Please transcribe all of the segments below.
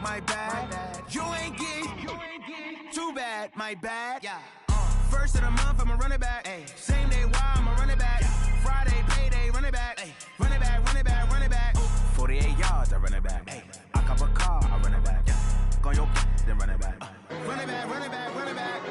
my bad. You ain't get too bad, my bad. First of the month, I'm a running back. Same day, why I'm a running back. Friday, payday, running back. Running back, running back, running back. 48 yards, I run it back. I cop a car, I run it back. Go on your then run it back. Run it back, run it back, run it back.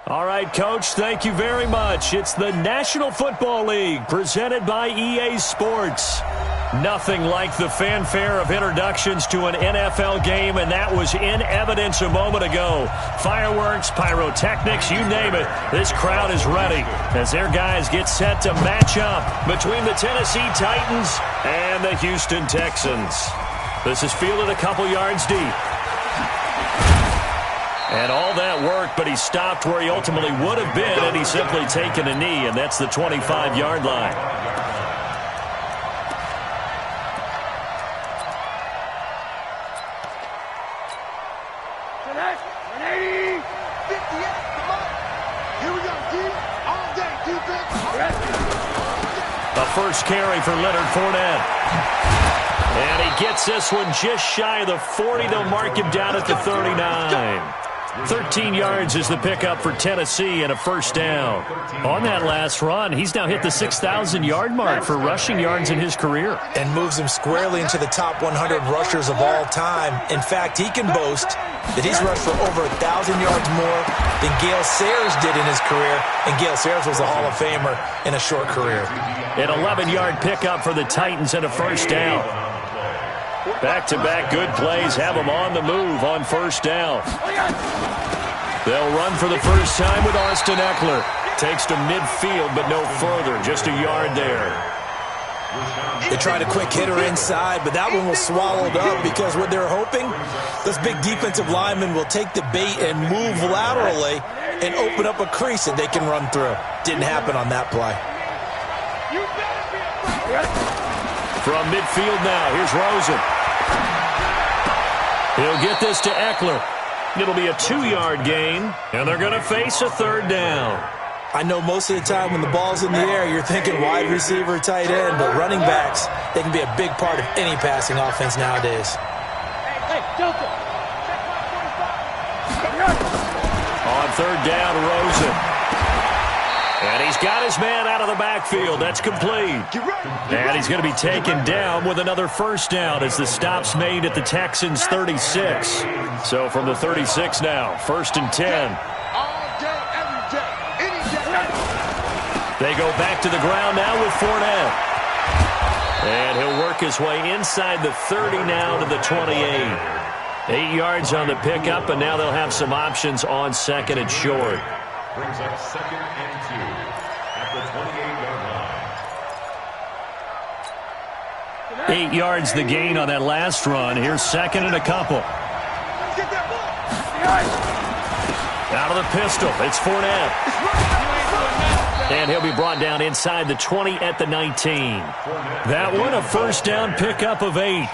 All right, Coach, thank you very much. It's the National Football League presented by EA Sports. Nothing like the fanfare of introductions to an NFL game, and that was in evidence a moment ago. Fireworks, pyrotechnics, you name it. This crowd is ready as their guys get set to match up between the Tennessee Titans and the Houston Texans. This is fielded a couple yards deep. And all that work, but he stopped where he ultimately would have been had he simply taken a knee, and that's the 25-yard line. The first carry for Leonard Fournette. And he gets this one just shy of the 40. They'll mark him down at the 39. 13 yards is the pickup for Tennessee and a first down. On that last run, he's now hit the 6,000-yard mark for rushing yards in his career. And moves him squarely into the top 100 rushers of all time. In fact, he can boast that he's rushed for over 1,000 yards more than Gale Sayers did in his career. And Gale Sayers was a Hall of Famer in a short career. An 11-yard pickup for the Titans and a first down. Back-to-back good plays have them on the move on first down. They'll run for the first time with Austin Eckler. Takes to midfield, but no further. Just a yard there. They tried a quick hitter inside, but that one was swallowed up because what they're hoping, this big defensive lineman will take the bait and move laterally and open up a crease that they can run through. Didn't happen on that play. From midfield now, here's Rosen. He'll get this to Eckler. It'll be a 2-yard gain, and they're going to face a third down. I know most of the time when the ball's in the air, you're thinking wide receiver, tight end, but running backs, they can be a big part of any passing offense nowadays. On third down, Rosen. And he's got his man out of the backfield. That's complete. And he's going to be taken down with another first down as the stop's made at the Texans' 36. So from the 36 now, 1st and 10. They go back to the ground now with Fournette. And he'll work his way inside the 30 now to the 28. 8 yards on the pickup, and now they'll have some options on second and short. Brings up 2nd and 2 at the 28-yard line. 8 yards the gain on that last run. Here's 2nd and a couple. Out of the pistol, it's Fournette. And he'll be brought down inside the 20 at the 19. That one, a first down pickup of 8.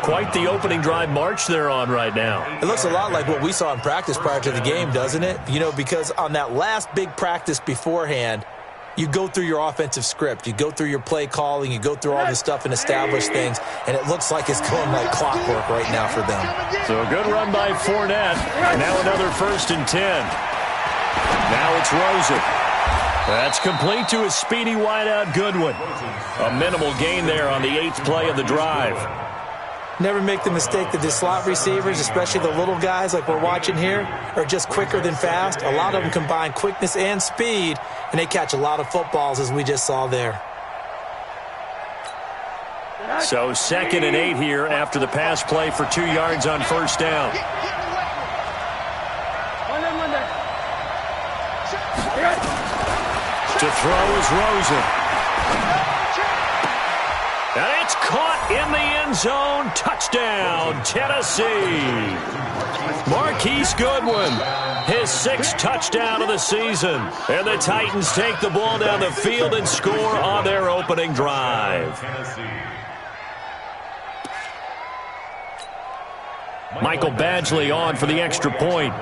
Quite the opening drive march they're on right now. It looks a lot like what we saw in practice prior to the game, doesn't it? You know, because on that last big practice beforehand, you go through your offensive script. You go through your play calling. You go through all this stuff and establish things. And it looks like it's going like clockwork right now for them. So a good run by Fournette. Now another 1st and 10. Now it's Rosen. That's complete to a speedy wideout Goodwin. A minimal gain there on the 8th play of the drive. Never make the mistake that the slot receivers, especially the little guys like we're watching here, are just quicker than fast. A lot of them combine quickness and speed, and they catch a lot of footballs, as we just saw there. So 2nd and 8 here after the pass play for 2 yards on first down. To throw is Rosen. And it's caught in the end zone. Touchdown, Tennessee. Marquise Goodwin, his 6th touchdown of the season. And the Titans take the ball down the field and score on their opening drive. Michael Badgley on for the extra point.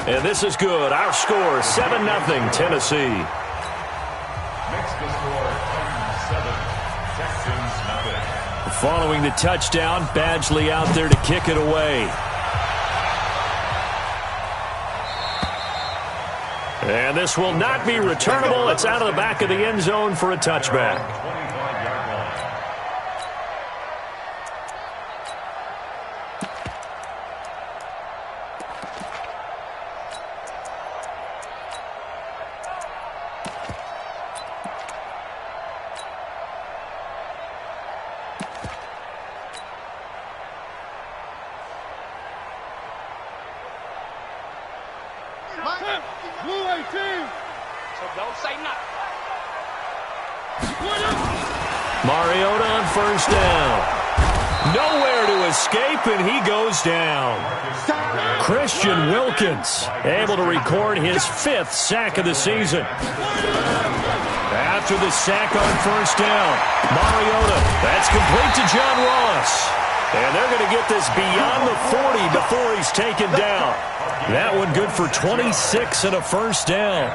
And this is good. Our score, 7-0, Tennessee. Next to score, Titans 7, Texans nothing. Following the touchdown, Badgley out there to kick it away. And this will not be returnable. It's out of the back of the end zone for a touchback. Mariota on first down. Nowhere to escape, and he goes down. Christian Wilkins able to record his 5th sack of the season. After the sack on first down, Mariota, that's complete to John Ross. And they're going to get this beyond the 40 before he's taken down. That one good for 26 and a first down.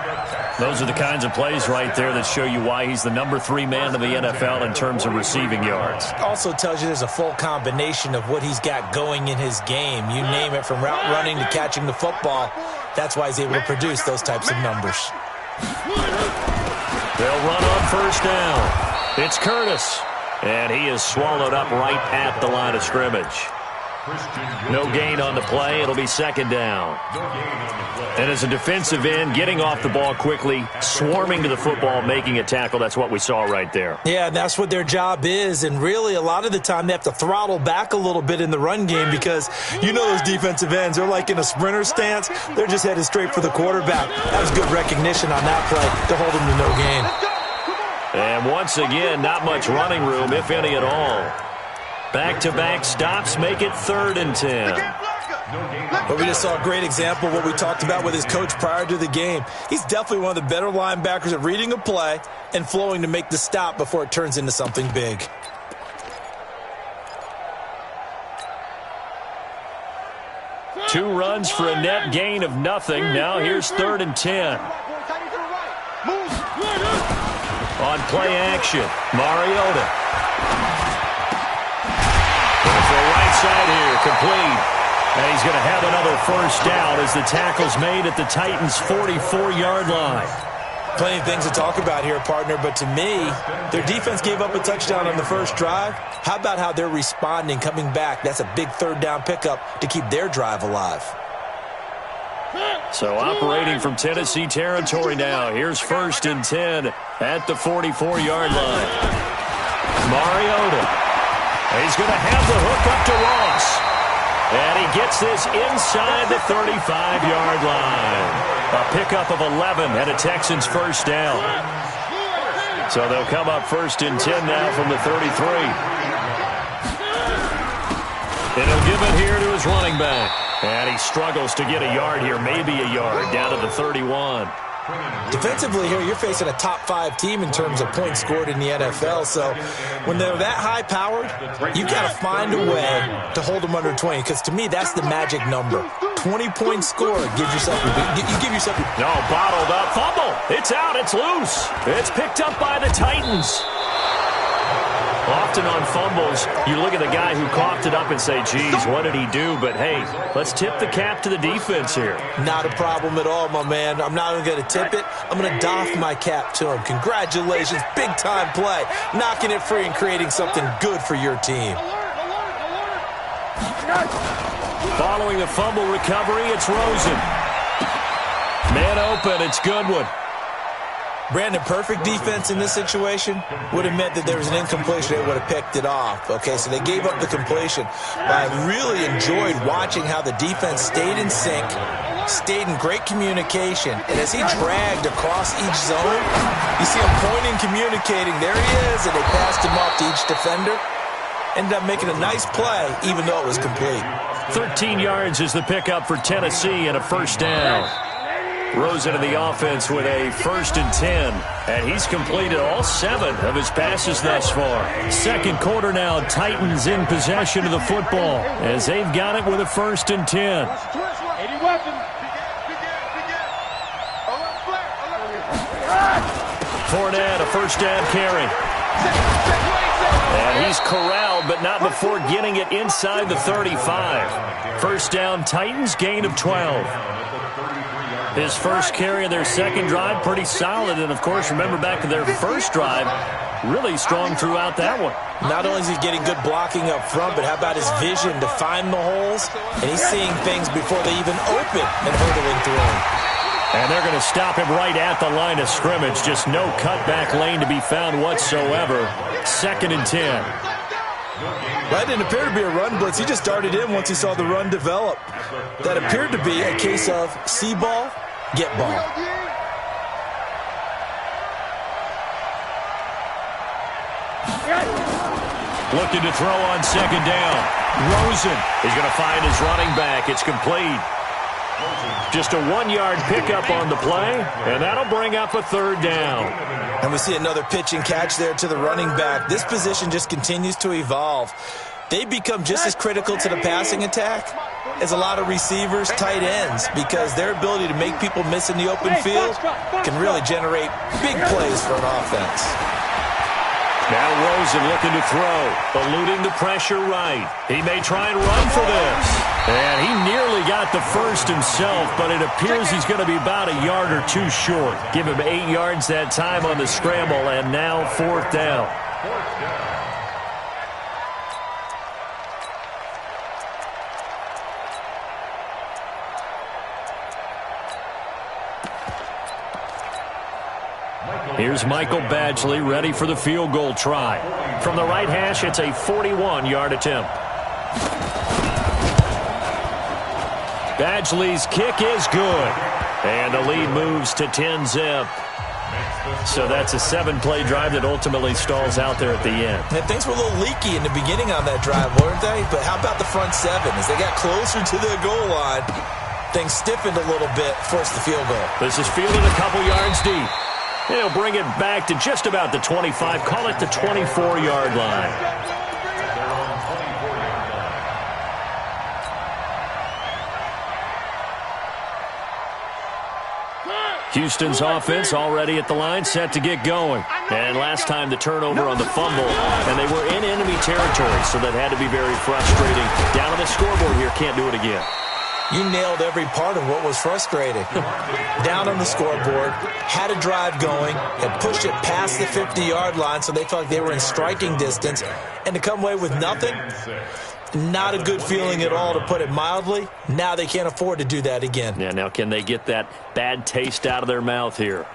Those are the kinds of plays right there that show you why he's the number 3 man in the NFL in terms of receiving yards. Also tells you there's a full combination of what he's got going in his game. You name it, from route running to catching the football. That's why he's able to produce those types of numbers. They'll run on first down. It's Curtis. And he is swallowed up right at the line of scrimmage. No gain on the play. It'll be 2nd down. And as a defensive end, getting off the ball quickly, swarming to the football, making a tackle, that's what we saw right there. Yeah, that's what their job is. And really, a lot of the time, they have to throttle back a little bit in the run game because you know those defensive ends, they're like in a sprinter stance. They're just headed straight for the quarterback. That was good recognition on that play to hold him to no gain. And once again, not much running room, if any at all. Back-to-back stops make it 3rd and 10. But we just saw a great example of what we talked about with his coach prior to the game. He's definitely one of the better linebackers at reading a play and flowing to make the stop before it turns into something big. Two runs for a net gain of nothing. Now here's 3rd and 10. On play action, Mariota. Going for a right side here, complete. And he's going to have another first down as the tackle's made at the Titans' 44-yard line. Plenty of things to talk about here, partner, but to me, their defense gave up a touchdown on the first drive. How about how they're responding, coming back? That's a big 3rd down pickup to keep their drive alive. So operating from Tennessee territory now. Here's 1st and 10 at the 44-yard line. Mariota. He's going to have the hook up to Ross. And he gets this inside the 35-yard line. A pickup of 11 and a Texans first down. So they'll come up first and 10 now from the 33. And he'll give it here to his running back. And he struggles to get a yard here, maybe a yard, down to the 31. Defensively here, you're facing a top-5 team in terms of points scored in the NFL. So when they're that high-powered, you've got to find a way to hold them under 20. Because to me, that's the magic number. 20-point score. You give yourself. No, bottled up. Fumble. It's out. It's loose. It's picked up by the Titans. Often on fumbles, you look at the guy who coughed it up and say, geez, what did he do? But, hey, let's tip the cap to the defense here. Not a problem at all, my man. I'm not even going to tip it. I'm going to doff my cap to him. Congratulations. Big-time play. Knocking it free and creating something good for your team. Following the fumble recovery, it's Rosen. Man open, it's Goodwin. Brandon, perfect defense in this situation would have meant that there was an incompletion. They would have picked it off. Okay, so they gave up the completion. But I really enjoyed watching how the defense stayed in sync, stayed in great communication. And as he dragged across each zone, you see him pointing, communicating. There he is, and they passed him off to each defender. Ended up making a nice play, even though it was complete. 13 yards is the pickup for Tennessee and a first down. Rosen in the offense with a 1st and 10. And he's completed all 7 of his passes thus far. Second quarter now, Titans in possession of the football as they've got it with a 1st and 10. Fournette, a first down carry. And he's corralled, but not before getting it inside the 35. First down, Titans, gain of 12. His first carry of their second drive, pretty solid. And, of course, remember back to their first drive, really strong throughout that one. Not only is he getting good blocking up front, but how about his vision to find the holes? And he's seeing things before they even open and hurdling through them. And they're going to stop him right at the line of scrimmage. Just no cutback lane to be found whatsoever. 2nd and 10. That didn't appear to be a run blitz. He just darted in once he saw the run develop. That appeared to be a case of see ball, get ball. Looking to throw on 2nd down. Rosen is going to find his running back. It's complete. Just a 1-yard pickup on the play, and that'll bring up a 3rd down. And we see another pitch and catch there to the running back. This position just continues to evolve. They become just as critical to the passing attack as a lot of receivers, tight ends, because their ability to make people miss in the open field can really generate big plays for an offense. Now Rosen looking to throw, eluding the pressure right. He may try and run for this. And he nearly got the first himself, but it appears he's going to be about a yard or 2 short. Give him 8 yards that time on the scramble, and now 4th down. Here's Michael Badgley ready for the field goal try. From the right hash, it's a 41-yard attempt. Badgley's kick is good. And the lead moves to 10-zip. So that's a 7-play drive that ultimately stalls out there at the end. And things were a little leaky in the beginning on that drive, weren't they? But how about the front 7? As they got closer to the goal line, things stiffened a little bit, forced the field goal. This is fielded a couple yards deep. He'll bring it back to just about the 25. Call it the 24-yard line. Houston's offense already at the line, set to get going. And last time the turnover on the fumble, and they were in enemy territory, so that had to be very frustrating. Down on the scoreboard here, can't do it again. You nailed every part of what was frustrating. Down on the scoreboard, had a drive going, had pushed it past the 50-yard line, so they felt like they were in striking distance, and to come away with nothing, not a good feeling at all, to put it mildly. Now they can't afford to do that again. Yeah, now can they get that bad taste out of their mouth here?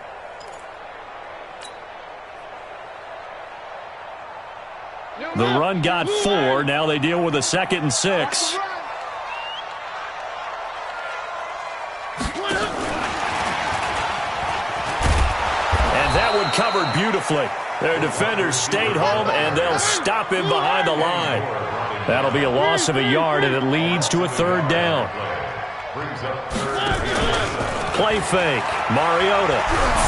The run got 4. Now they deal with a 2nd and 6. And that one covered beautifully. Their defenders stayed home, and they'll stop him behind the line. That'll be a loss of a yard, and it leads to a 3rd down. Play fake. Mariota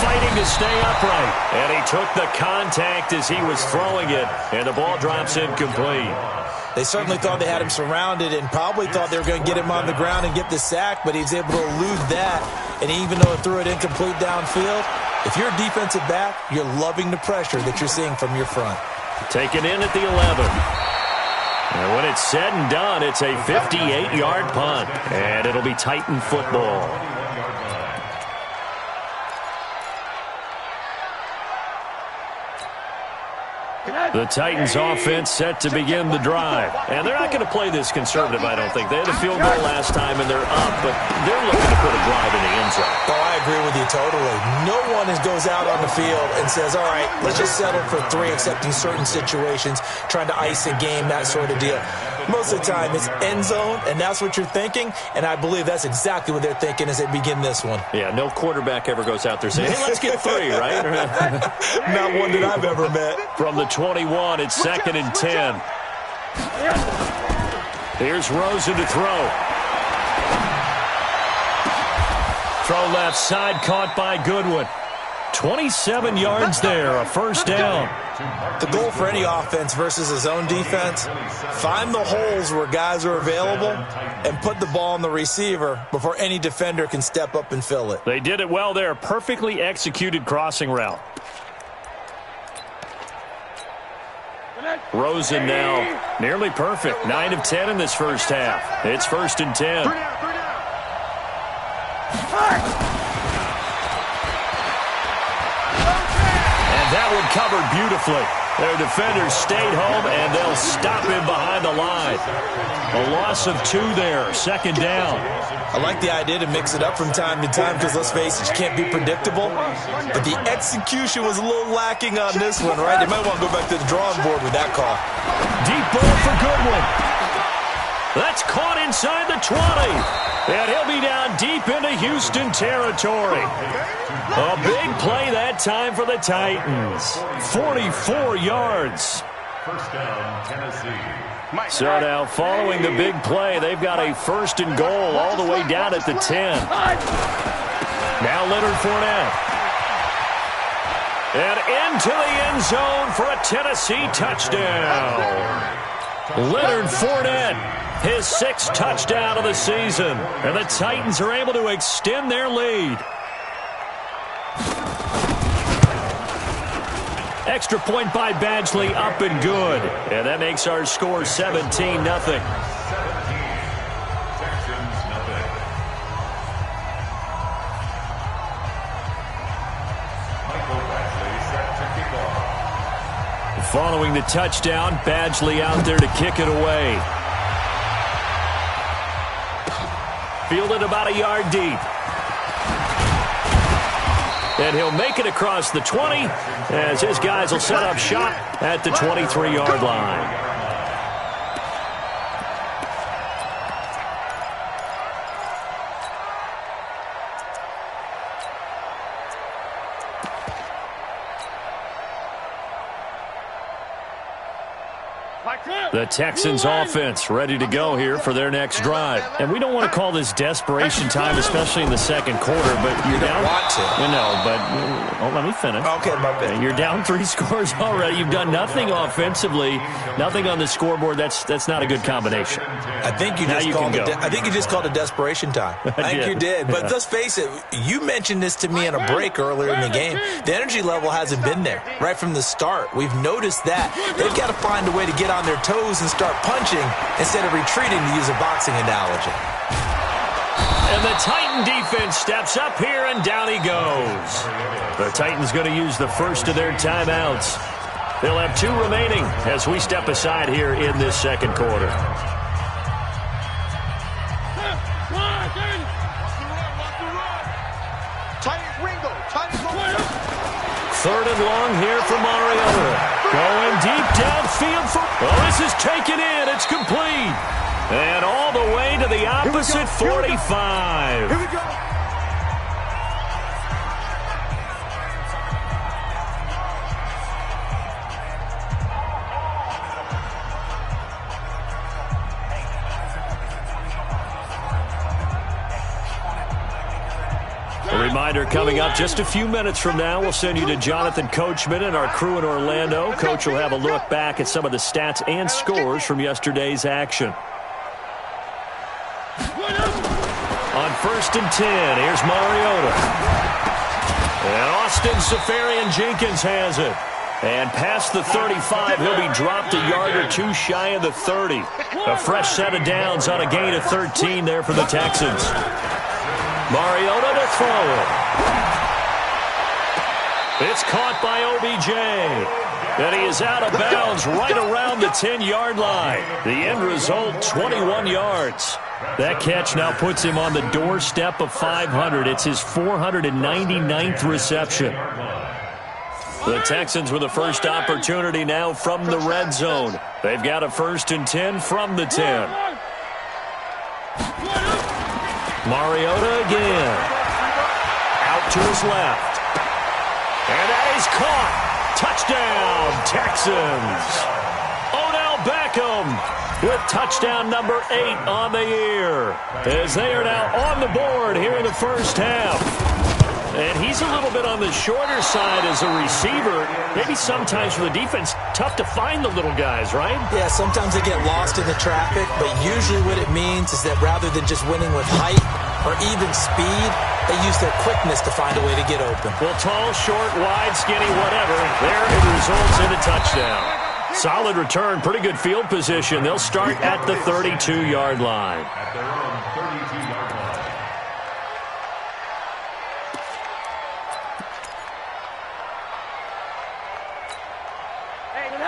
fighting to stay upright. And he took the contact as he was throwing it, and the ball drops incomplete. They certainly thought they had him surrounded and probably thought they were going to get him on the ground and get the sack, but he was able to elude that. And even though it threw it incomplete downfield, if you're a defensive back, you're loving the pressure that you're seeing from your front. Taken in at the 11. And when it's said and done, it's a 58-yard punt, and it'll be Titan football. The Titans offense set to begin the drive. And they're not going to play this conservative, I don't think. They had a field goal last time, and they're up, but they're looking to put a drive in the end zone. Oh, I agree with you totally. No one goes out on the field and says, all right, let's just settle for 3, except in certain situations, trying to ice a game, that sort of deal. Most of the time, it's end zone, and that's what you're thinking, and I believe that's exactly what they're thinking as they begin this one. Yeah, no quarterback ever goes out there saying, hey, let's get 3, right? Not one that I've ever met. From the 21, it's 2nd and 10. Here's Rosen to throw. Throw left side, caught by Goodwin. 27 yards there, a 1st down. The goal for any offense versus his own defense, find the holes where guys are available and put the ball on the receiver before any defender can step up and fill it. They did it well there. Perfectly executed crossing route. Rosen now nearly perfect. 9 of 10 in this first half. It's 1st and 10. That one covered beautifully. Their defenders stayed home, and they'll stop him behind the line. A loss of 2 there, 2nd down. I like the idea to mix it up from time to time because, let's face it, you can't be predictable. But the execution was a little lacking on this one, right? They might want to go back to the drawing board with that call. Deep ball for Goodwin. That's caught inside the 20. And he'll be down deep into Houston territory. A big play that time for the Titans. 44 yards. 1st down, Tennessee. So now following the big play, they've got a 1st and goal all the way down at the 10. Now Leonard Fournette. And into the end zone for a Tennessee touchdown. Leonard Fournette. His 6th touchdown of the season. And the Titans are able to extend their lead. Extra point by Badgley, up and good. And that makes our score 17-0. 17. Texans, nothing. Michael Badgley set to kick off. Following the touchdown, Badgley out there to kick it away. Fielded about a yard deep. And he'll make it across the 20 as his guys will set up shop at the 23-yard line. The Texans offense ready to go here for their next drive. And we don't want to call this desperation time, especially in the 2nd quarter, but you're down. Want to. You know, but let me finish. Okay, my bad. You're down 3 scores already. You've done nothing offensively, nothing on the scoreboard. That's not a good combination. I think you just called it desperation time. I think you did. But let's face it, you mentioned this to me on a break earlier in the game. The energy level hasn't been there right from the start. We've noticed that. They've got to find a way to get on their toes and start punching instead of retreating, to use a boxing analogy. And the Titan defense steps up here, and down he goes. The Titans going to use the first of their timeouts. They'll have 2 remaining as we step aside here in this 2nd quarter. Third and long here for Mariota. Going deep downfield for... Oh, this is taken in. It's complete. And all the way to the opposite 45. Here we go. A reminder coming up just a few minutes from now. We'll send you to Jonathan Coachman and our crew in Orlando. Coach will have a look back at some of the stats and scores from yesterday's action. On 1st and 10, here's Mariota. And Austin Safarian-Jenkins has it. And past the 35, he'll be dropped a yard or two shy of the 30. A fresh set of downs on a gain of 13 there for the Texans. Mariota to throw it. It's caught by OBJ. And he is out of bounds right around the 10-yard line. The end result, 21 yards. That catch now puts him on the doorstep of 500. It's his 499th reception. The Texans with the first opportunity now from the red zone. They've got a 1st and 10 from the 10. Mariota again. Out to his left. And that is caught. Touchdown, Texans. Odell Beckham with touchdown number 8 on the year. As they are now on the board here in the first half. And he's a little bit on the shorter side as a receiver. Maybe sometimes for the defense, tough to find the little guys, right? Yeah, sometimes they get lost in the traffic, but usually what it means is that rather than just winning with height or even speed, they use their quickness to find a way to get open. Well, tall, short, wide, skinny, whatever. There it results in a touchdown. Solid return, pretty good field position. They'll start at the 32-yard line. At their own 32-yard line.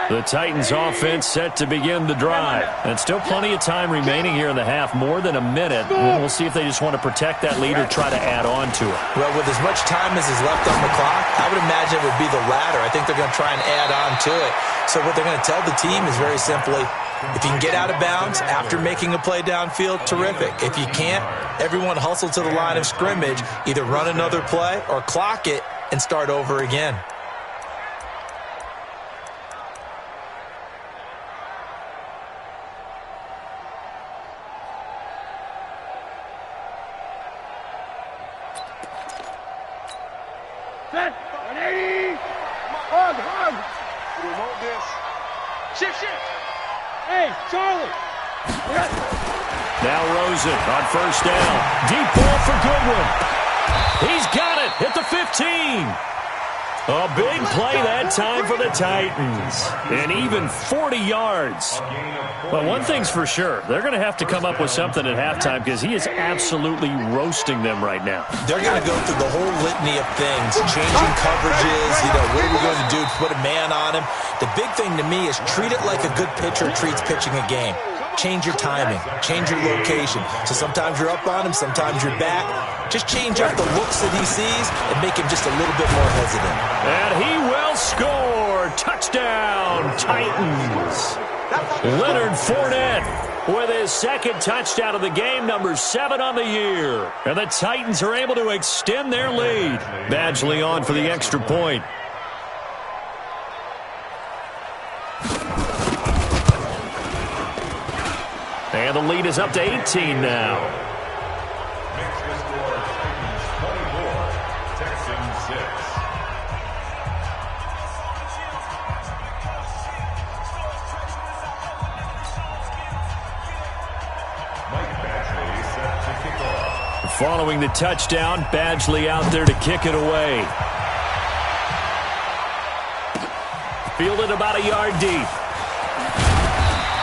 The Titans offense set to begin the drive. And still plenty of time remaining here in the half, more than a minute. And we'll see if they just want to protect that lead or try to add on to it. Well, with as much time as is left on the clock, I would imagine it would be the latter. I think they're going to try and add on to it. So what they're going to tell the team is very simply, if you can get out of bounds after making a play downfield, terrific. If you can't, everyone hustle to the line of scrimmage, either run another play or clock it and start over again. Set. 180. Hug. We want this. Shift. Hey, Charlie. Now Rosen on 1st down. Deep ball for Goodwin. He's got it at the 15. A big play that time for the Titans. And even 40 yards. But one thing's for sure. They're going to have to come up with something at halftime because he is absolutely roasting them right now. They're going to go through the whole litany of things, changing coverages, what are we going to do to put a man on him? The big thing to me is treat it like a good pitcher treats pitching a game. Change your timing, change your location. So sometimes you're up on him, sometimes you're back. Just change up the looks that he sees and make him just a little bit more hesitant. And he will score. Touchdown, Titans. Leonard Fournette with his second touchdown of the game, number 7 on the year. And the Titans are able to extend their lead. Badgley on for the extra point. And the lead is up to 18 now. Next to score, Titans 24, Texans 6. Mike Badgley set to kick off. Following the touchdown, Badgley out there to kick it away. Fielded about a yard deep.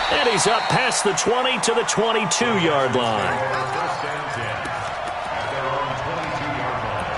And he's up past the 20 to the 22-yard line. 1st and 10 at their own 22-yard line.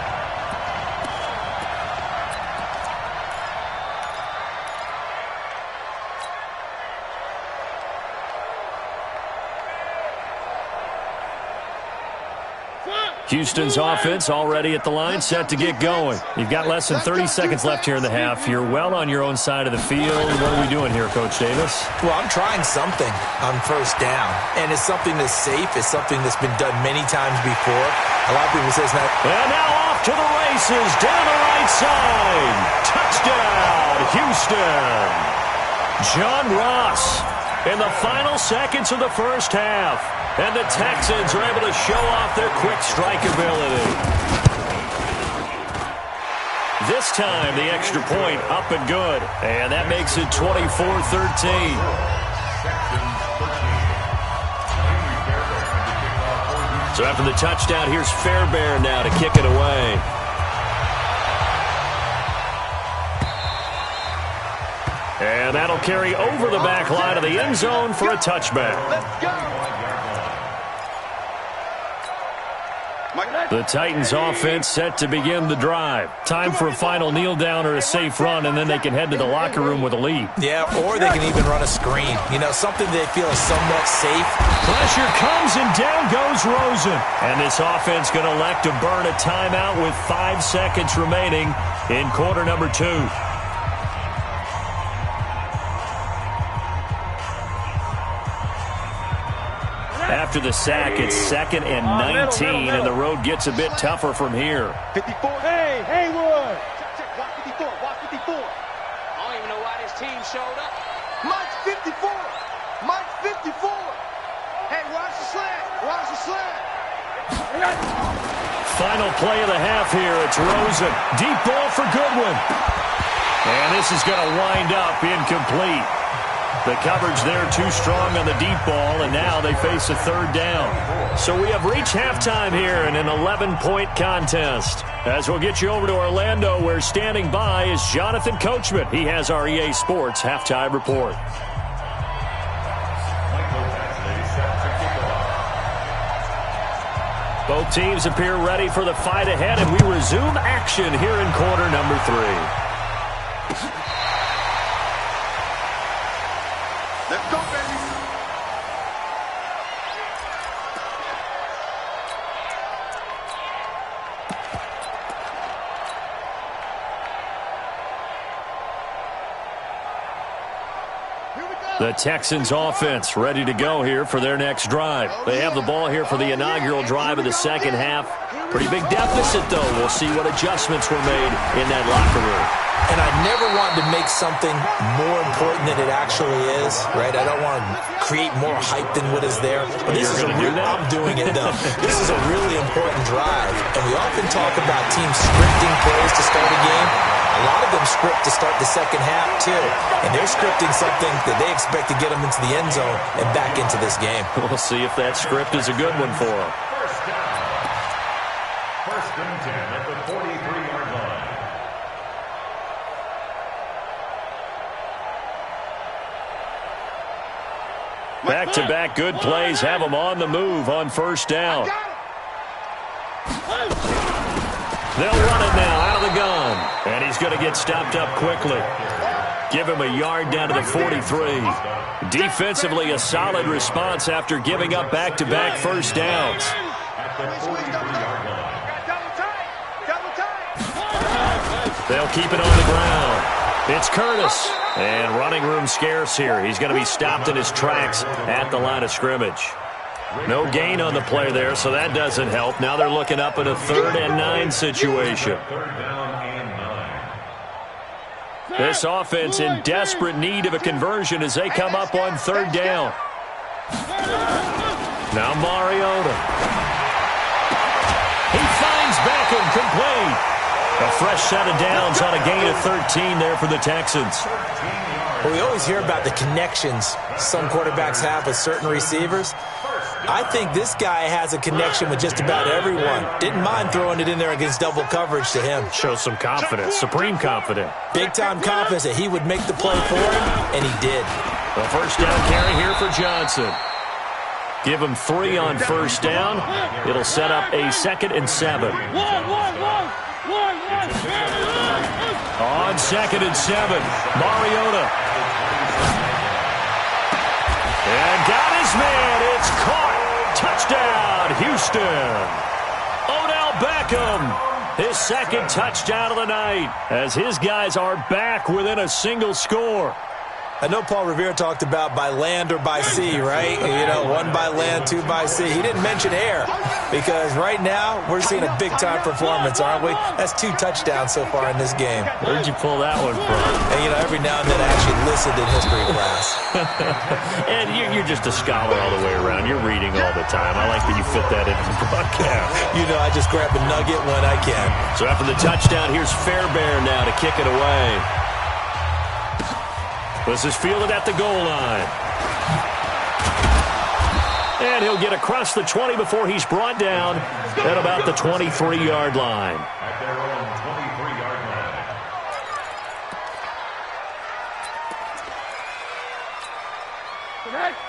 Front. Houston's offense already at the line, set to get going. You've got less than 30 seconds left here in the half. You're well on your own side of the field. What are we doing here, Coach Davis? Well, I'm trying something on first down, and it's something that's safe. It's something that's been done many times before. A lot of people say it's not. And now off to the races, down the right side. Touchdown, Houston. John Ross in the final seconds of the first half. And the Texans are able to show off their quick strike ability. This time, the extra point up and good. And that makes it 24-13. So after the touchdown, here's Fairbairn now to kick it away. And that'll carry over the back line of the end zone for a touchback. Let's go. The Titans offense set to begin the drive. Time for a final kneel down or a safe run, and then they can head to the locker room with a lead. Yeah, or they can even run a screen. You know, something they feel is somewhat safe. Pressure comes, and down goes Rosen. And this offense going to elect to burn a timeout with 5 seconds remaining in quarter number 2. After the sack, it's 2nd and 19, and the road gets a bit tougher from here. 54. Hey, Haywood. Check. Block 54. Block 54. I don't even know why this team showed up. Mike 54. Mike 54. Hey, watch the slant. Watch the slant. Final play of the half here. It's Rosen. Deep ball for Goodwin. And this is going to wind up incomplete. The coverage there too strong on the deep ball, and now they face a third down. So we have reached halftime here in an 11-point contest. As we'll get you over to Orlando, where standing by is Jonathan Coachman. He has our EA Sports halftime report. Both teams appear ready for the fight ahead, and we resume action here in quarter number 3. Let's go, baby. The Texans offense ready to go here for their next drive. They have the ball here for the inaugural drive of the second half. Pretty big deficit, though. We'll see what adjustments were made in that locker room. And I never wanted to make something more important than it actually is, right? I don't want to create more hype than what is there. But this is I'm doing it, though. This is a really important drive. And we often talk about teams scripting plays to start a game. A lot of them script to start the second half, too. And they're scripting something that they expect to get them into the end zone and back into this game. We'll see if that script is a good one for them. First and 10 at the 43-yard line. Back-to-back good plays have them on the move on first down. They'll run it now out of the gun. And he's going to get stopped up quickly. Give him a yard down to the 43. Defensively, a solid response after giving up back-to-back first downs. At the 43-yard line. They'll keep it on the ground. It's Curtis. And running room scarce here. He's going to be stopped in his tracks at the line of scrimmage. No gain on the play there, so that doesn't help. Now they're looking up at a 3rd and 9 situation. Third down and 9. This offense in desperate need of a conversion as they come up on 3rd down. Now Mariota. He finds Beckham complete. A fresh set of downs on a gain of 13 there for the Texans. Well, we always hear about the connections some quarterbacks have with certain receivers. I think this guy has a connection with just about everyone. Didn't mind throwing it in there against double coverage to him. Shows some confidence, supreme confidence. Big-time confidence that he would make the play for him, and he did. A first down carry here for Johnson. Give him 3 on first down. It'll set up a 2nd and 7. On 2nd and 7, Mariota. And got his man. It's caught. Touchdown, Houston. Beckham, his second touchdown of the night, as his guys are back within a single score. I know Paul Revere talked about by land or by sea, right? You know, one by land, two by sea. He didn't mention air because right now we're seeing a big-time performance, aren't we? That's 2 touchdowns so far in this game. Where'd you pull that one from? And, you know, every now and then I actually listened in history class. And you're just a scholar all the way around. You're reading all the time. I like that you fit that into the broadcast. You know, I just grab a nugget when I can. So after the touchdown, here's Fairbairn now to kick it away. This is fielded at the goal line. And he'll get across the 20 before he's brought down at about the 23-yard line. At their own 23-yard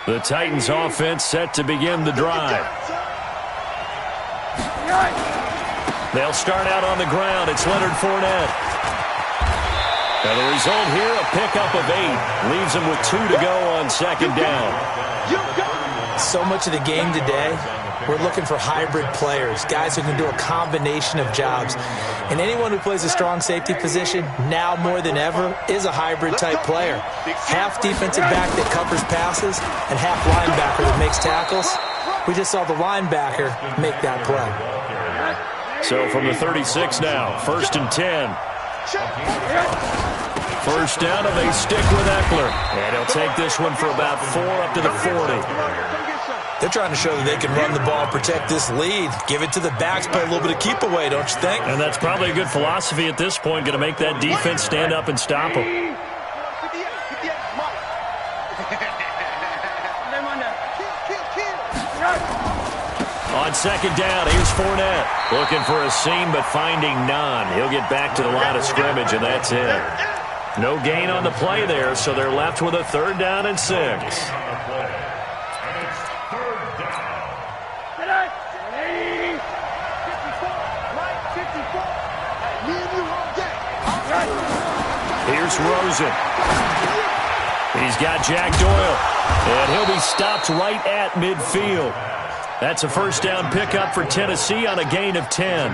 line. The Titans offense set to begin the drive. They'll start out on the ground. It's Leonard Fournette. And the result here, a pickup of 8. Leaves them with 2 to go on second down. So much of the game today, we're looking for hybrid players, guys who can do a combination of jobs. And anyone who plays a strong safety position, now more than ever, is a hybrid-type player. Half defensive back that covers passes and half linebacker that makes tackles. We just saw the linebacker make that play. So from the 36 now, 1st and 10. First down, and they stick with Eckler. And he'll take this one for about 4 up to the 40. They're trying to show that they can run the ball and protect this lead. Give it to the backs, play a little bit of keep away, don't you think? And that's probably a good philosophy at this point, going to make that defense stand up and stop them. On second down, here's Fournette. Looking for a seam, but finding none. He'll get back to the line of scrimmage, and that's it. No gain on the play there, so they're left with a 3rd down and 6. Here's Rosen. He's got Jack Doyle, and he'll be stopped right at midfield. That's a first down pickup for Tennessee on a gain of 10.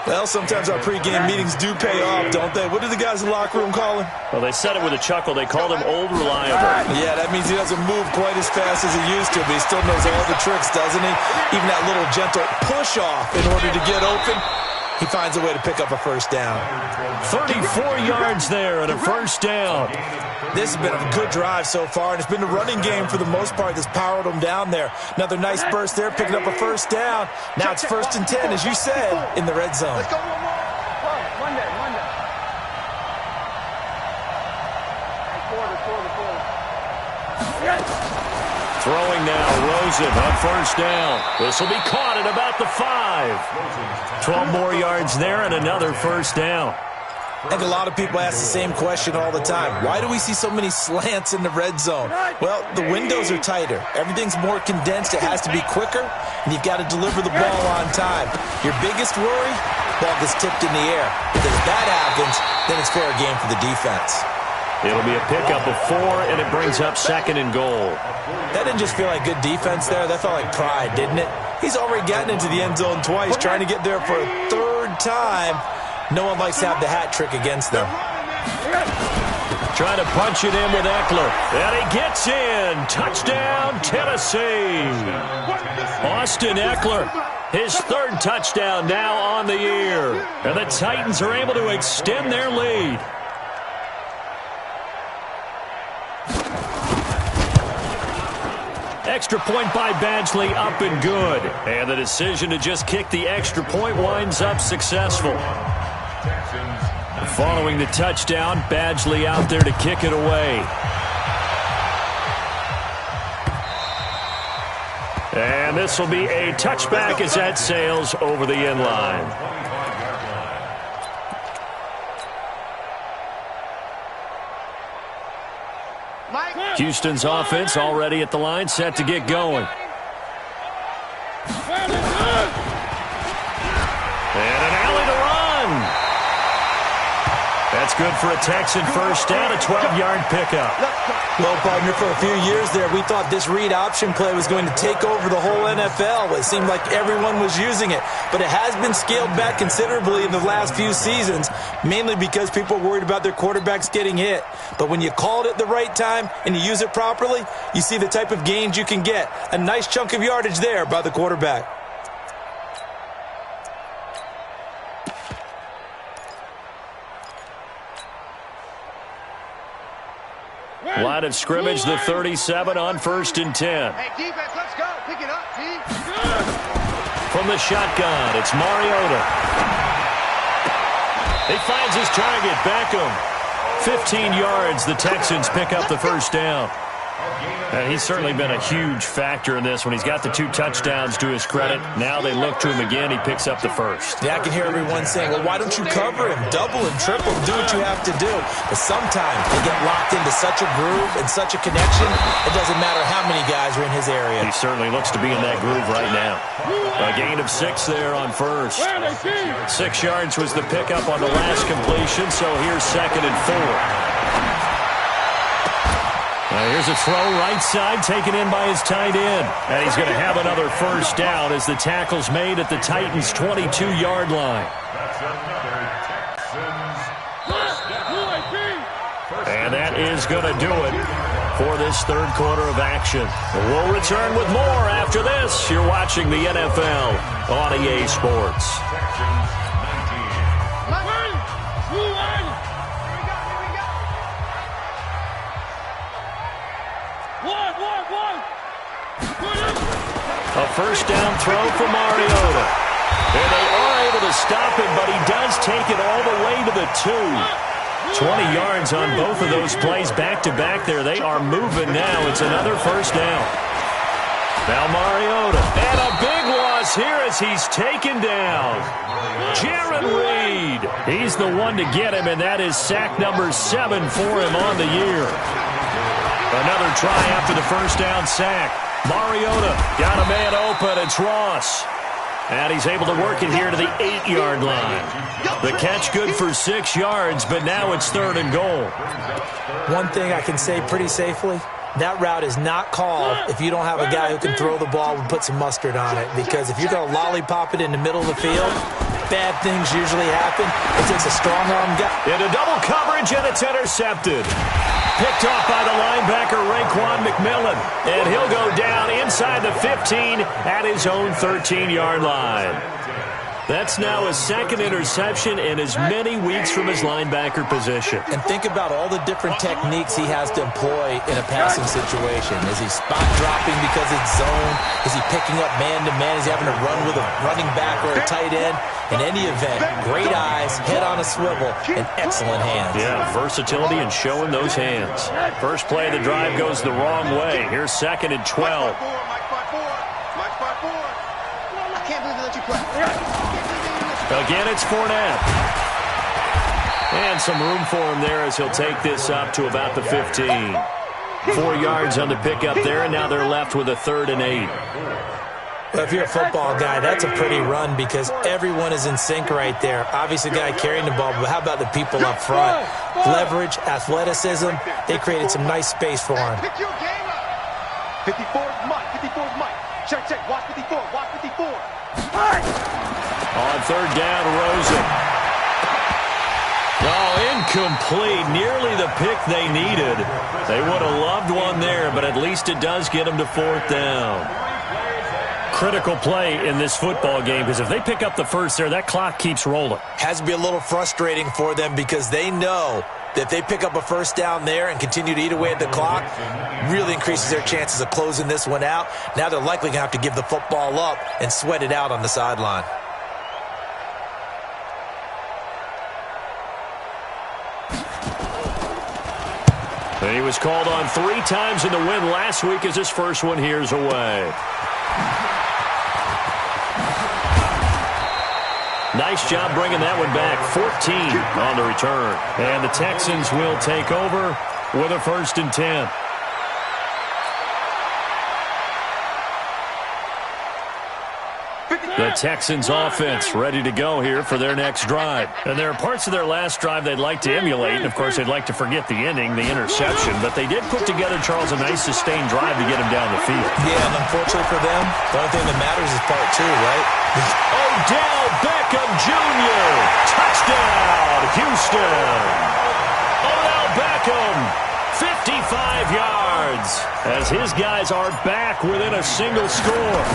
Well, sometimes our pregame meetings do pay off, don't they? What do the guys in the locker room call him? Well, they said it with a chuckle. They called him Old Reliable. Yeah, that means he doesn't move quite as fast as he used to, but he still knows all the tricks, doesn't he? Even that little gentle push-off in order to get open. He finds a way to pick up a first down. 34 yards there and a first down. This has been a good drive so far, and it's been the running game for the most part that's powered them down there. Another nice burst there, picking up a first down. Now it's 1st and 10, as you said, in the red zone. Let's go one more. Monday. Throwing now, Rosen on first down. This will be caught at about the 5. 12 more yards there and another first down. I think a lot of people ask the same question all the time. Why do we see so many slants in the red zone? Well, the windows are tighter. Everything's more condensed. It has to be quicker, and you've got to deliver the ball on time. Your biggest worry, ball gets tipped in the air. Because if that happens, then it's fair game for the defense. It'll be a pickup of 4, and it brings up 2nd and goal. That didn't just feel like good defense there. That felt like pride, didn't it? He's already gotten into the end zone twice, trying to get there for a 3rd time. No one likes to have the hat trick against them. Trying to punch it in with Eckler. And he gets in. Touchdown, Tennessee. Austin Eckler, his 3rd touchdown now on the year. And the Titans are able to extend their lead. Extra point by Badgley, up and good. And the decision to just kick the extra point winds up successful. Following the touchdown, Badgley out there to kick it away. And this will be a touchback as that sails over the end line. Houston's offense already at the line, set to get going. And an alley to run. That's good for a Texan first down, a 12-yard pickup. Well, partner, for a few years there, we thought this read option play was going to take over the whole NFL. It seemed like everyone was using it. But it has been scaled back considerably in the last few seasons, mainly because people are worried about their quarterbacks getting hit. But when you call it at the right time and you use it properly, you see the type of gains you can get. A nice chunk of yardage there by the quarterback. Line of scrimmage, the 37 on 1st and 10. Hey, defense, let's go. Pick it up, T. From the shotgun, it's Mariota. He finds his target, Beckham. 15 yards, the Texans pick up the first down. And he's certainly been a huge factor in this when he's got the 2 touchdowns to his credit. Now they look to him again. He picks up the first. Yeah, I can hear everyone saying, well, why don't you cover him? Double him, triple him, do what you have to do. But sometimes they get locked into such a groove and such a connection, it doesn't matter how many guys are in his area. He certainly looks to be in that groove right now. A gain of 6 there on first. 6 yards was the pickup on the last completion, so here's 2nd and 4. Here's a throw right side taken in by his tight end. And he's going to have another first down as the tackle's made at the Titans' 22-yard line. And that is going to do it for this third quarter of action. We'll return with more after this. You're watching the NFL on EA Sports. A first down throw for Mariota. And they are able to stop him, but he does take it all the way to the 2. 20 yards on both of those plays back-to-back there. They are moving now. It's another first down. Now Mariota. And a big loss here as he's taken down. Jaron Reed. He's the one to get him, and that is sack number 7 for him on the year. Another try after the first down sack. Mariota got a man open. It's Ross. And he's able to work it here to the 8-yard line. The catch good for 6 yards, but now it's 3rd and goal. One thing I can say pretty safely, that route is not called if you don't have a guy who can throw the ball and put some mustard on it. Because if you're going to lollipop it in the middle of the field, bad things usually happen. It takes a strong-arm guy. Into double coverage, and it's intercepted. Picked off by the linebacker, Raekwon McMillan. And he'll go down inside the 15 at his own 13-yard line. That's now his 2nd interception in as many weeks from his linebacker position. And think about all the different techniques he has to employ in a passing situation. Is he spot dropping because it's zone? Is he picking up man-to-man? Is he having to run with a running back or a tight end? In any event, great eyes, head on a swivel, and excellent hands. Yeah, versatility and showing those hands. First play of the drive goes the wrong way. Here's 2nd and 12. I can't believe they let you play. Again, it's Fournette. And some room for him there as he'll take this up to about the 15. 4 yards on the pickup there, and now they're left with a 3rd and 8. Well, if you're a football guy, that's a pretty run because everyone is in sync right there. Obviously, the guy carrying the ball, but how about the people up front? Leverage, athleticism, they created some nice space for him. Pick your game up. 54 is Mike. 54 is Mike. Check. Watch 54. Watch 54. On 3rd down, Rosen. Oh, incomplete. Nearly the pick they needed. They would have loved one there, but at least it does get them to 4th down. Critical play in this football game because if they pick up the first there, that clock keeps rolling. Has to be a little frustrating for them because they know that if they pick up a first down there and continue to eat away at the clock, really increases their chances of closing this one out. Now they're likely going to have to give the football up and sweat it out on the sideline. And he was called on 3 times in the win last week as his first one here's away. Nice job bringing that one back. 14 on the return. And the Texans will take over with a 1st and 10. The Texans offense ready to go here for their next drive. And there are parts of their last drive they'd like to emulate. And, of course, they'd like to forget the ending, the interception. But they did put together, Charles, a nice sustained drive to get him down the field. Yeah, and unfortunately for them, the only thing that matters is part two, right? Odell Beckham Jr. Touchdown, Houston. Odell Beckham, 55 yards, as his guys are back within a single score.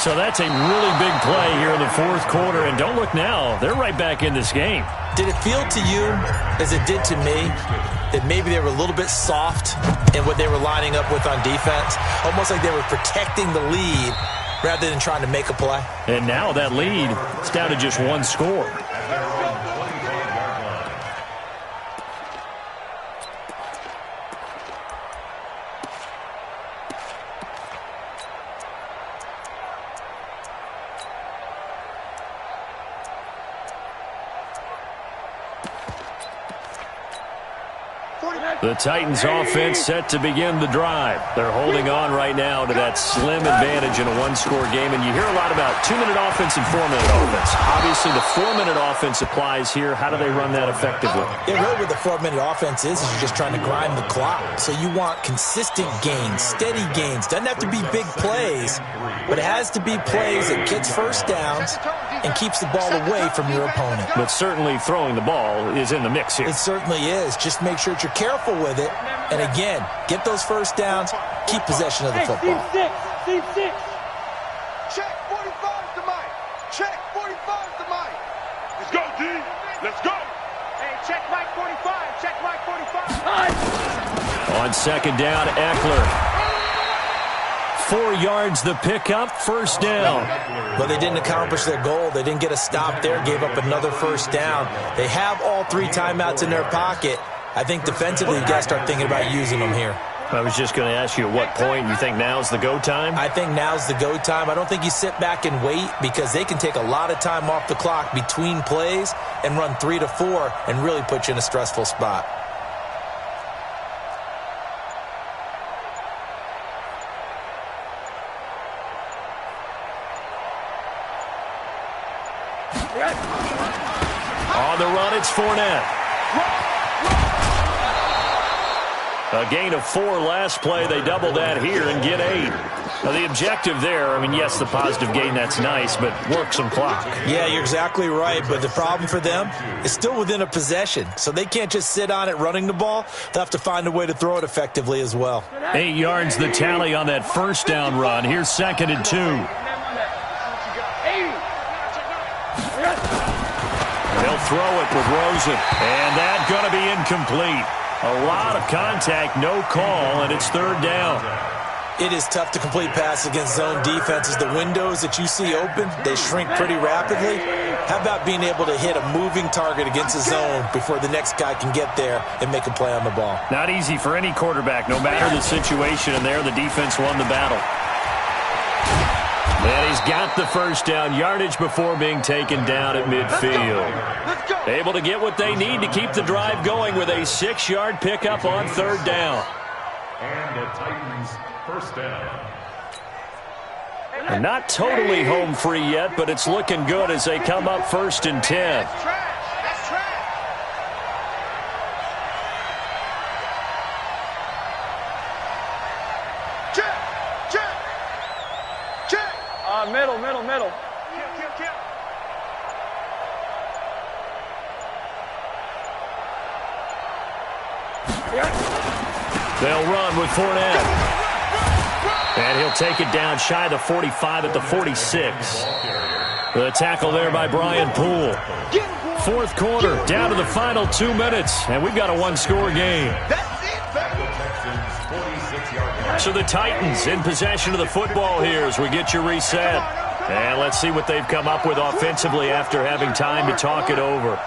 So that's a really big play here in the fourth quarter. And don't look now, they're right back in this game. Did it feel to you, as it did to me, that maybe they were a little bit soft in what they were lining up with on defense? Almost like they were protecting the lead rather than trying to make a play. And now that lead is down to just one score. The Titans offense set to begin the drive. They're holding on right now to that slim advantage in a one-score game. And you hear a lot about 2-minute offense and 4-minute offense. Obviously, the 4-minute offense applies here. How do they run that effectively? Yeah, really what the 4-minute offense is you're just trying to grind the clock. So you want consistent gains, steady gains. Doesn't have to be big plays, but it has to be plays that gets first downs and keeps the ball away from your opponent. But certainly throwing the ball is in the mix here. It certainly is. Just make sure that you're careful with it. And again, get those first downs, keep possession of the football. Check 45 to Mike. Check 45 to Mike. Let's go, D. Let's go. Hey, check Mike 45. Check Mike 45. On second down, Eckler. 4 yards the pickup, first down. But they didn't accomplish their goal. They didn't get a stop there, gave up another first down. They have all 3 timeouts in their pocket. I think defensively you've got to start thinking about using them here. I was just going to ask you at what point you think now's the go time? I think now's the go time. I don't think you sit back and wait because they can take a lot of time off the clock between plays and run 3 to 4 and really put you in a stressful spot. On the run, it's Fournette. A gain of 4 last play. They double that here and get 8. Now, the objective there, I mean, yes, the positive gain, that's nice, but work some clock. Yeah, you're exactly right, but the problem for them is still within a possession, so they can't just sit on it running the ball. They'll have to find a way to throw it effectively as well. 8 yards the tally on that first down run. Here's 2nd and 2. They'll throw it with Rosen, and that's going to be incomplete. A lot of contact, no call, and it's 3rd down. It is tough to complete passes against zone defenses. The windows that you see open, they shrink pretty rapidly. How about being able to hit a moving target against a zone before the next guy can get there and make a play on the ball? Not easy for any quarterback, no matter the situation, and there the defense won the battle. And he's got the first down, yardage before being taken down at midfield. Able to get what they need to keep the drive going with a 6-yard pickup on 3rd down. And the Titans first down. And not totally home free yet, but it's looking good as they come up 1st and 10. Middle. They'll run with Fournette. And he'll take it down shy of the 45 at the 46. The tackle there by Brian Poole. 4th quarter, down to the final 2 minutes, and we've got a 1-score game. So the Titans in possession of the football here as we get you reset. And let's see what they've come up with offensively after having time to talk it over.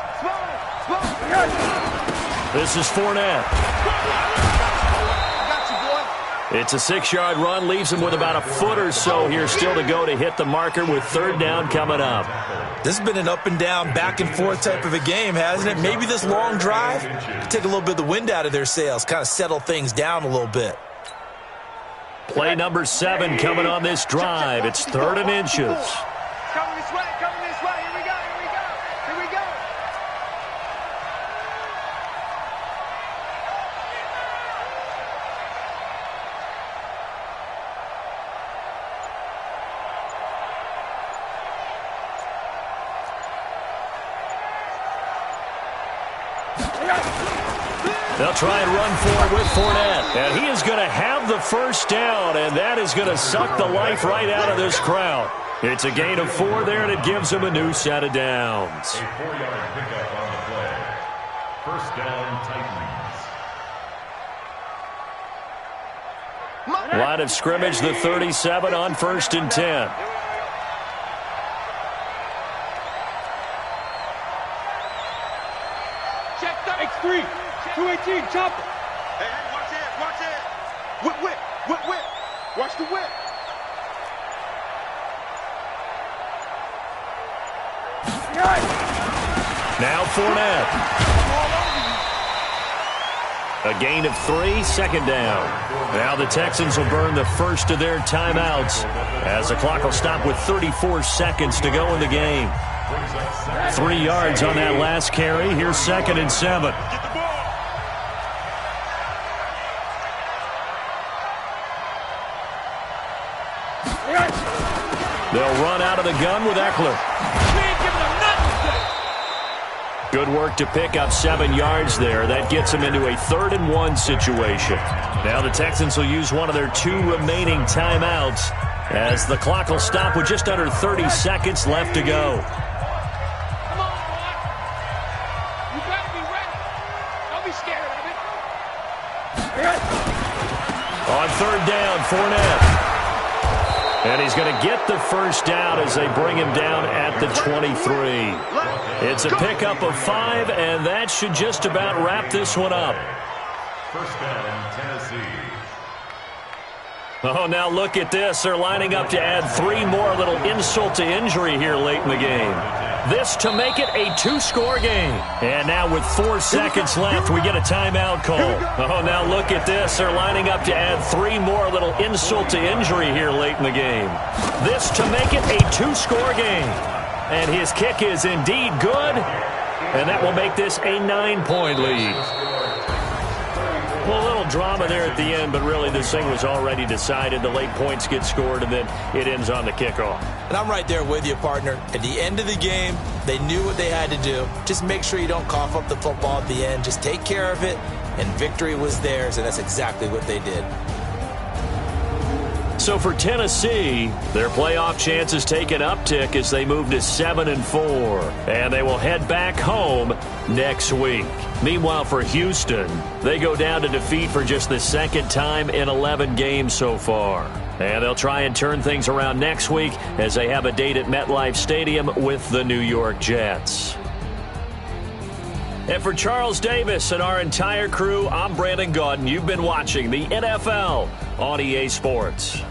This is Fournette. It's a 6-yard run, leaves him with about a foot or so here still to go to hit the marker with 3rd down coming up. This has been an up and down, back and forth type of a game, hasn't it? Maybe this long drive can take a little bit of the wind out of their sails, kind of settle things down a little bit. Play number 7 coming on this drive. It's 3rd and inches. Coming this way, coming this way. Here we go, here we go, here we go. They'll try and run for it with Fournette. And he is going to have the first down, and that is going to suck the life right out of this crowd. It's a gain of 4 there, and it gives him a new set of downs. A 4-yard pickup on the play. First down, Titans. Line of scrimmage, the 37 on 1st and 10. Check the X3. 218, chopper. Hey, watch it, watch it. Whip, whip, whip, whip. Watch the whip. Now Fournette. A gain of 3, 2nd down. Now the Texans will burn the first of their timeouts as the clock will stop with 34 seconds to go in the game. 3 yards on that last carry. Here's 2nd and 7. They'll run out of the gun with Eckler. Good work to pick up 7 yards there. That gets them into a 3rd and 1 situation. Now the Texans will use one of their 2 remaining timeouts as the clock will stop with just under 30 seconds left to go. Come on, boy. You got to be ready. Don't be scared of it. On 3rd down, Fournette. And he's going to get the first down as they bring him down at the 23. It's a pickup of 5, and that should just about wrap this one up. First down, Tennessee. Oh, now look at this. They're lining up to add 3 more, a little insult to injury here late in the game. This to make it a 2-score game. And now with 4 seconds left, we get a timeout call. Oh, now look at this. They're lining up to add 3 more, a little insult to injury here late in the game. This to make it a 2-score game. And his kick is indeed good. And that will make this a 9-point lead. Well, a little drama there at the end, but really this thing was already decided. The late points get scored, and then it ends on the kickoff. And I'm right there with you, partner. At the end of the game, they knew what they had to do. Just make sure you don't cough up the football at the end. Just take care of it, and victory was theirs, and that's exactly what they did. So for Tennessee, their playoff chances take an uptick as they move to 7-4, and they will head back home next week. Meanwhile, for Houston, they go down to defeat for just the 2nd time in 11 games so far. And they'll try and turn things around next week as they have a date at MetLife Stadium with the New York Jets. And for Charles Davis and our entire crew, I'm Brandon Gaudin. You've been watching the NFL on EA Sports.